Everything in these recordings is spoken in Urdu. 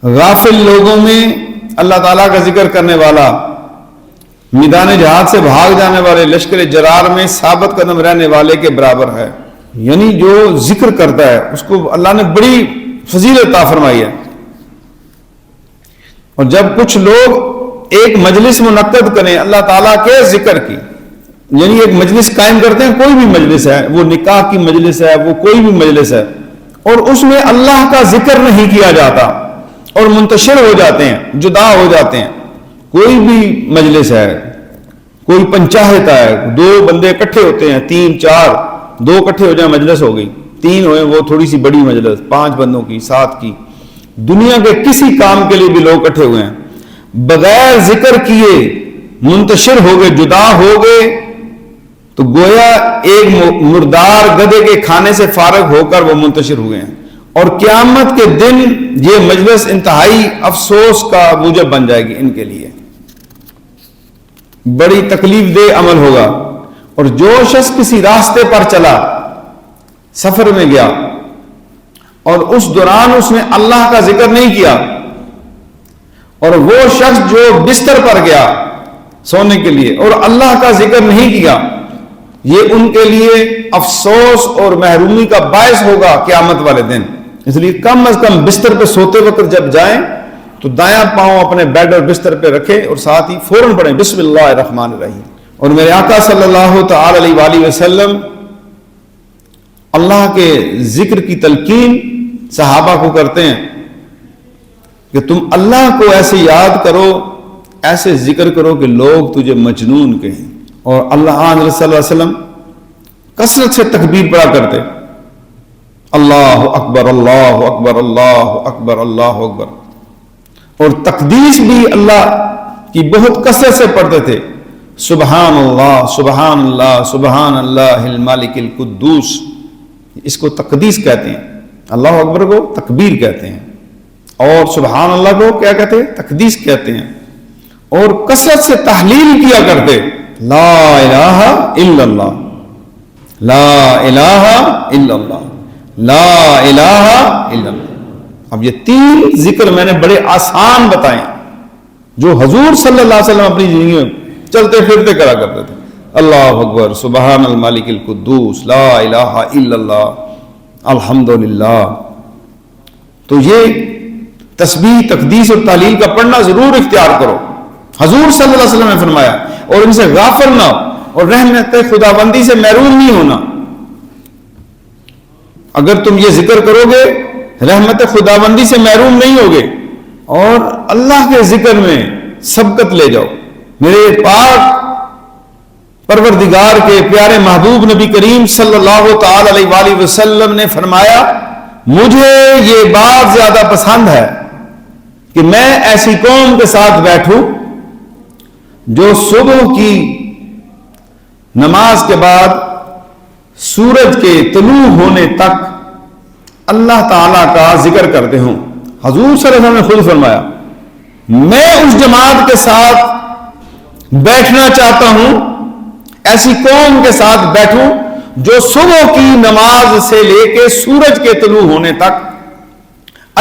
غافل لوگوں میں اللہ تعالیٰ کا ذکر کرنے والا میدان جہاد سے بھاگ جانے والے لشکر جرار میں ثابت قدم رہنے والے کے برابر ہے. یعنی جو ذکر کرتا ہے اس کو اللہ نے بڑی فضیلت عطا فرمائی ہے. اور جب کچھ لوگ ایک مجلس منعقد کریں اللہ تعالیٰ کے ذکر کی، یعنی ایک مجلس قائم کرتے ہیں، کوئی بھی مجلس ہے، وہ نکاح کی مجلس ہے، وہ کوئی بھی مجلس ہے، اور اس میں اللہ کا ذکر نہیں کیا جاتا اور منتشر ہو جاتے ہیں، جدا ہو جاتے ہیں. کوئی بھی مجلس ہے، کوئی پنچایت ہے، 2 بندے اکٹھے ہوتے ہیں، 3 4 2 اکٹھے ہو جائیں مجلس ہو گئی، 3 ہوئے وہ تھوڑی سی بڑی مجلس، 5 بندوں کی 7 کی. دنیا کے کسی کام کے لیے بھی لوگ اکٹھے ہوئے ہیں، بغیر ذکر کیے منتشر ہو گئے، جدا ہو گئے، تو گویا ایک مردار گدھے کے کھانے سے فارغ ہو کر وہ منتشر ہوئے ہیں. اور قیامت کے دن یہ مجلس انتہائی افسوس کا موجب بن جائے گی ان کے لیے، بڑی تکلیف دہ عمل ہوگا. اور جو شخص کسی راستے پر چلا، سفر میں گیا، اور اس دوران اس نے اللہ کا ذکر نہیں کیا، اور وہ شخص جو بستر پر گیا سونے کے لیے اور اللہ کا ذکر نہیں کیا، یہ ان کے لیے افسوس اور محرومی کا باعث ہوگا قیامت والے دن. اس لیے کم از کم بستر پہ سوتے وقت جب جائیں تو دایاں پاؤں اپنے بیڈ اور بستر پہ رکھیں اور ساتھ ہی فوراً پڑھیں بسم اللہ الرحمن الرحیم. اور میرے آقا صلی اللہ تعالی علیہ وآلہ وسلم اللہ کے ذکر کی تلقین صحابہ کو کرتے ہیں کہ تم اللہ کو ایسے یاد کرو، ایسے ذکر کرو کہ لوگ تجھے مجنون کہیں. اور اللہ صلی اللہ علیہ وسلم کثرت سے تکبیر پڑھا کرتے، اللہ اکبر اللہ اکبر اللہ اکبر اللہ اکبر. اور تقدیس بھی اللہ کی بہت کثرت سے پڑھتے تھے، سبحان اللہ سبحان اللہ سبحان اللہ المالک القدوس. اس کو تقدیس کہتے ہیں، اللہ اکبر کو تکبیر کہتے ہیں، اور سبحان اللہ کو کیا کہتے ہیں؟ تقدیس کہتے ہیں. اور کثرت سے تحلیل کیا کرتے، لا الہ الا اللہ لا الہ الا اللہ لا الہ الا اللہ. اب یہ 3 ذکر میں نے بڑے آسان بتائے جو حضور صلی اللہ علیہ وسلم اپنی زندگی میں چلتے پھرتے کرا کرتے تھے. اللہ اکبر سبحان المالک القدوس لا الہ الا اللہ الحمدللہ. تو یہ تسبیح تقدیس اور تحلیل کا پڑھنا ضرور اختیار کرو، حضور صلی اللہ علیہ وسلم نے فرمایا. اور ان سے غافل نہ ہو اور رحمت خداوندی سے محروم نہیں ہونا. اگر تم یہ ذکر کرو گے رحمت خداوندی سے محروم نہیں ہوگے اور اللہ کے ذکر میں سبقت لے جاؤ. میرے پاک پروردگار کے پیارے محبوب نبی کریم صلی اللہ تعالی علیہ وآلہ وسلم نے فرمایا، مجھے یہ بات زیادہ پسند ہے کہ میں ایسی قوم کے ساتھ بیٹھوں جو صبح کی نماز کے بعد سورج کے طلوع ہونے تک اللہ تعالیٰ کا ذکر کرتے ہوں. حضور صلی اللہ علیہ وسلم نے خود فرمایا، میں اس جماعت کے ساتھ بیٹھنا چاہتا ہوں، ایسی قوم کے ساتھ بیٹھوں جو صبح کی نماز سے لے کے سورج کے طلوع ہونے تک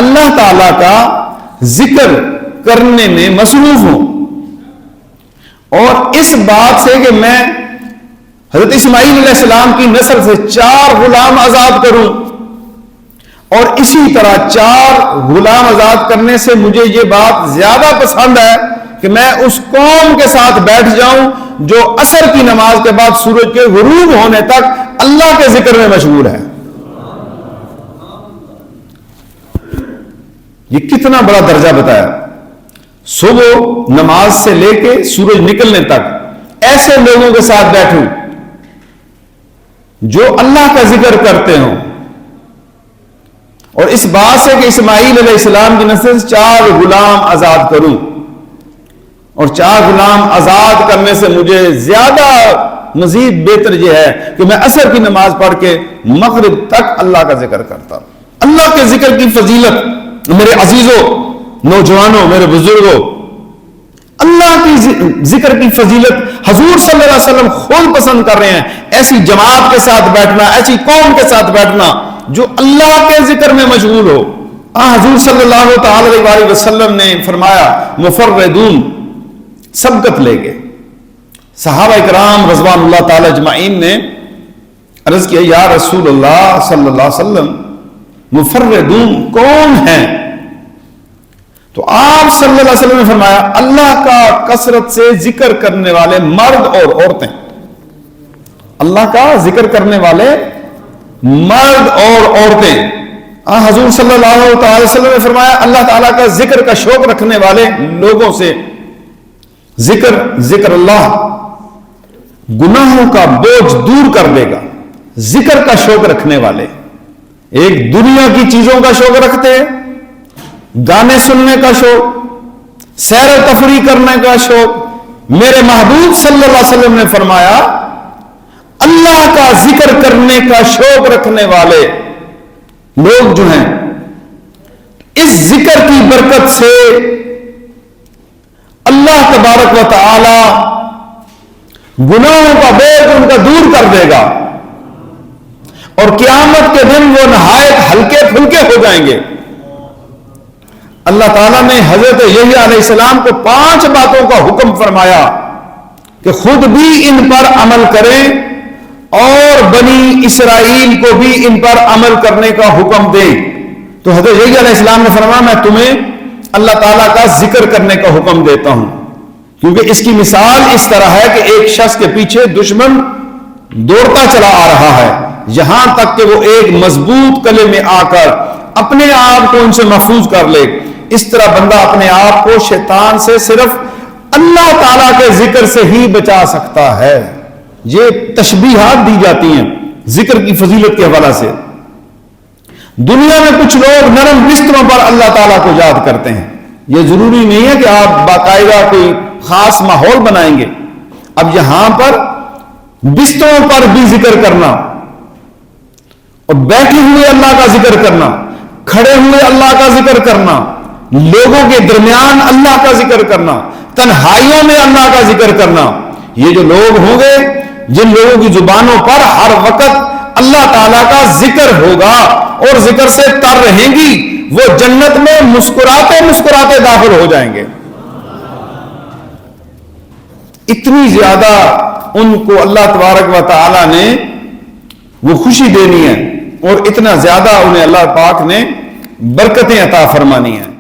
اللہ تعالیٰ کا ذکر کرنے میں مصروف ہوں. اور اس بات سے کہ میں حضرت اسماعیل علیہ السلام کی نسل سے 4 غلام آزاد کروں، اور اسی طرح 4 غلام آزاد کرنے سے مجھے یہ بات زیادہ پسند ہے کہ میں اس قوم کے ساتھ بیٹھ جاؤں جو عصر کی نماز کے بعد سورج کے غروب ہونے تک اللہ کے ذکر میں مشغول ہے. یہ کتنا بڑا درجہ بتایا. صبح نماز سے لے کے سورج نکلنے تک ایسے لوگوں کے ساتھ بیٹھوں جو اللہ کا ذکر کرتے ہوں. اور اس بات سے کہ اسماعیل علیہ السلام کی نسل سے 4 غلام آزاد کروں، اور 4 غلام آزاد کرنے سے مجھے زیادہ مزید بہتر یہ ہے کہ میں عصر کی نماز پڑھ کے مغرب تک اللہ کا ذکر کرتا ہوں. اللہ کے ذکر کی فضیلت میرے عزیزوں، نوجوانوں، میرے بزرگوں، اللہ کی ذکر کی فضیلت حضور صلی اللہ علیہ وسلم خود پسند کر رہے ہیں. ایسی جماعت کے ساتھ بیٹھنا، ایسی قوم کے ساتھ بیٹھنا جو اللہ کے ذکر میں مشغول ہو، حضور صلی اللہ تعالی علیہ وسلم نے فرمایا مفردون سبقت لے گئے. صحابہ اکرام رضوان اللہ تعالی اجمعین نے عرض کیا یا رسول اللہ صلی اللہ علیہ وسلم مفردون کون ہیں؟ تو آپ صلی اللہ علیہ وسلم نے فرمایا اللہ کا کثرت سے ذکر کرنے والے مرد اور عورتیں. اللہ کا ذکر کرنے والے مرد اور عورتیں. حضور صلی اللہ تعالی وسلم نے فرمایا اللہ تعالیٰ کا ذکر کا شوق رکھنے والے لوگوں سے ذکر اللہ گناہوں کا بوجھ دور کر دے گا. ذکر کا شوق رکھنے والے ایک دنیا کی چیزوں کا شوق رکھتے ہیں, گانے سننے کا شوق, سیر و تفریح کرنے کا شوق. میرے محبوب صلی اللہ علیہ وسلم نے فرمایا اللہ کا ذکر کرنے کا شوق رکھنے والے لوگ جو ہیں اس ذکر کی برکت سے اللہ تبارک و تعالی گناہوں کا بوجھ ان کا دور کر دے گا اور قیامت کے دن وہ نہایت ہلکے پھلکے ہو جائیں گے. اللہ تعالیٰ نے حضرت یحییٰ علیہ السلام کو 5 باتوں کا حکم فرمایا کہ خود بھی ان پر عمل کریں اور بنی اسرائیل کو بھی ان پر عمل کرنے کا حکم دیں. تو حضرت یحییٰ علیہ السلام نے فرمایا میں تمہیں اللہ تعالیٰ کا ذکر کرنے کا حکم دیتا ہوں, کیونکہ اس کی مثال اس طرح ہے کہ ایک شخص کے پیچھے دشمن دوڑتا چلا آ رہا ہے یہاں تک کہ وہ ایک مضبوط قلعے میں آ کر اپنے آپ کو ان سے محفوظ کر لے. اس طرح بندہ اپنے آپ کو شیطان سے صرف اللہ تعالیٰ کے ذکر سے ہی بچا سکتا ہے. یہ تشبیہات دی جاتی ہیں ذکر کی فضیلت کے حوالے سے. دنیا میں کچھ لوگ نرم بستروں پر اللہ تعالیٰ کو یاد کرتے ہیں. یہ ضروری نہیں ہے کہ آپ باقاعدہ کوئی خاص ماحول بنائیں گے. اب یہاں پر بستروں پر بھی ذکر کرنا اور بیٹھے ہوئے اللہ کا ذکر کرنا, کھڑے ہوئے اللہ کا ذکر کرنا, لوگوں کے درمیان اللہ کا ذکر کرنا, تنہائیوں میں اللہ کا ذکر کرنا. یہ جو لوگ ہوں گے جن لوگوں کی زبانوں پر ہر وقت اللہ تعالیٰ کا ذکر ہوگا اور ذکر سے تر رہیں گی, وہ جنت میں مسکراتے مسکراتے داخل ہو جائیں گے. اتنی زیادہ ان کو اللہ تبارک و تعالی نے وہ خوشی دینی ہے اور اتنا زیادہ انہیں اللہ پاک نے برکتیں عطا فرمانی ہیں.